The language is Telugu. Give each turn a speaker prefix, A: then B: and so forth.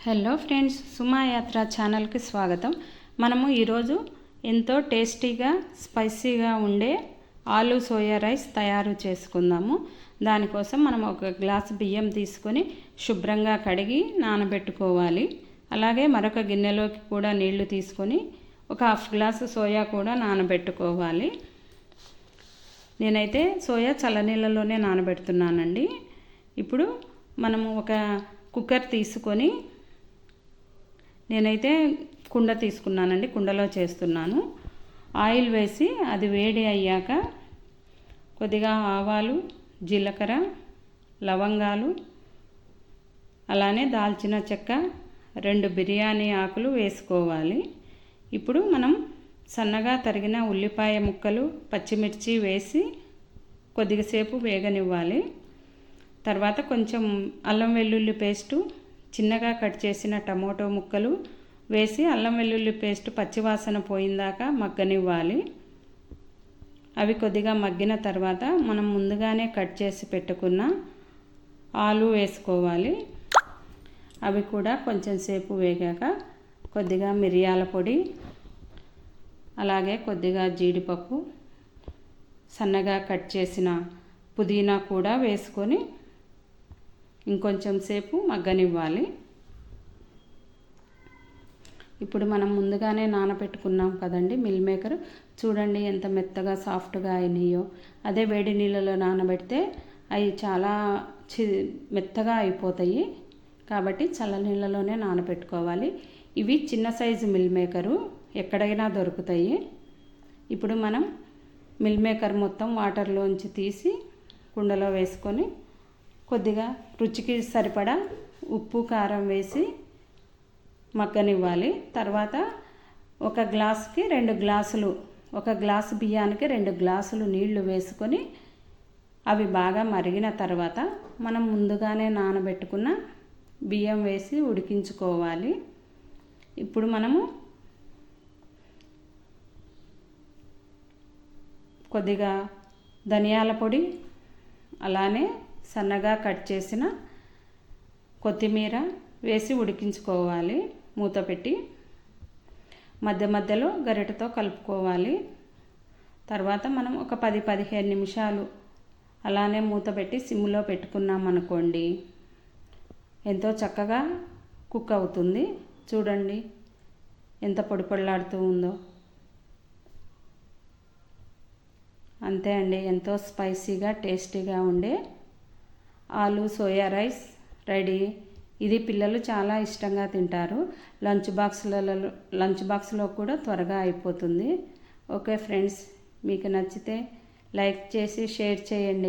A: హలో ఫ్రెండ్స్, సుమా యాత్ర ఛానల్కి స్వాగతం. మనము ఈరోజు ఎంతో టేస్టీగా స్పైసీగా ఉండే ఆలు సోయా రైస్ తయారు చేసుకుందాము. దానికోసం మనం ఒక గ్లాస్ బియ్యం తీసుకొని శుభ్రంగా కడిగి నానబెట్టుకోవాలి. అలాగే మరొక గిన్నెలోకి కూడా నీళ్లు తీసుకొని ఒక హాఫ్ గ్లాసు సోయా కూడా నానబెట్టుకోవాలి. నేనైతే సోయా చల్లనీళ్ళలోనే నానబెడుతున్నానండి. ఇప్పుడు మనము ఒక కుక్కర్ తీసుకొని, నేనైతే కుండ తీసుకున్నానండి, కుండలో చేస్తున్నాను. ఆయిల్ వేసి అది వేడి అయ్యాక కొద్దిగా ఆవాలు, జీలకర్ర, లవంగాలు, అలానే దాల్చిన చెక్క, 2 బిర్యానీ ఆకులు వేసుకోవాలి. ఇప్పుడు మనం సన్నగా తరిగిన ఉల్లిపాయ ముక్కలు, పచ్చిమిర్చి వేసి కొద్దిసేపు వేగనివ్వాలి. తర్వాత కొంచెం అల్లం వెల్లుల్లి పేస్టు, చిన్నగా కట్ చేసిన టమోటో ముక్కలు వేసి అల్లం వెల్లుల్లి పేస్ట్ పచ్చివాసన పోయిందాకా మగ్గనివ్వాలి. అవి కొద్దిగా మగ్గిన తర్వాత మనం ముందుగానే కట్ చేసి పెట్టుకున్న ఆలు వేసుకోవాలి. అవి కూడా కొంచెం సేపు వేగాక కొద్దిగా మిరియాల పొడి, అలాగే కొద్దిగా జీడిపప్పు, సన్నగా కట్ చేసిన పుదీనా కూడా వేసుకొని ఇంకొంచెం సేపు మగ్గనివ్వాలి. ఇప్పుడు మనం ముందుగానే నానబెట్టుకున్నాం కదండి మిల్ మేకర్, చూడండి ఎంత మెత్తగా సాఫ్ట్గా అయినాయో. అదే వేడి నీళ్ళలో నానబెడితే అవి చాలా మెత్తగా అయిపోతాయి. కాబట్టి చల్ల నీళ్ళలోనే నానబెట్టుకోవాలి. ఇవి చిన్న సైజు మిల్ మేకరు, ఎక్కడైనా దొరుకుతాయి. ఇప్పుడు మనం మిల్ మేకర్ మొత్తం వాటర్లోంచి తీసి కుండలో వేసుకొని కొద్దిగా రుచికి సరిపడా ఉప్పు, కారం వేసి మగ్గనివ్వాలి. తర్వాత ఒక గ్లాసుకి 2 గ్లాసులు, ఒక గ్లాసు బియ్యానికి 2 గ్లాసులు నీళ్లు వేసుకొని అవి బాగా మరిగిన తర్వాత మనం ముందుగానే నానబెట్టుకున్న బియ్యం వేసి ఉడికించుకోవాలి. ఇప్పుడు మనము కొద్దిగా ధనియాల పొడి, అలానే సన్నగా కట్ చేసిన కొత్తిమీర వేసి ఉడికించుకోవాలి. మూత పెట్టి మధ్య మధ్యలో గరిటెతో కలుపుకోవాలి. తర్వాత మనం ఒక 10-15 నిమిషాలు అలానే మూత పెట్టి సిమ్లో పెట్టుకున్నాం అనుకోండి, ఎంతో చక్కగా కుక్ అవుతుంది. చూడండి ఎంత పొడి పొడిలాడుతూ ఉందో. అంతే అండి, ఎంతో స్పైసీగా టేస్టీగా ఉండే ఆలు సోయా రైస్ రెడీ. ఇది పిల్లలు చాలా ఇష్టంగా తింటారు. లంచ్ బాక్స్లో కూడా త్వరగా అయిపోతుంది. ఓకే ఫ్రెండ్స్, మీకు నచ్చితే లైక్ చేసి షేర్ చేయండి.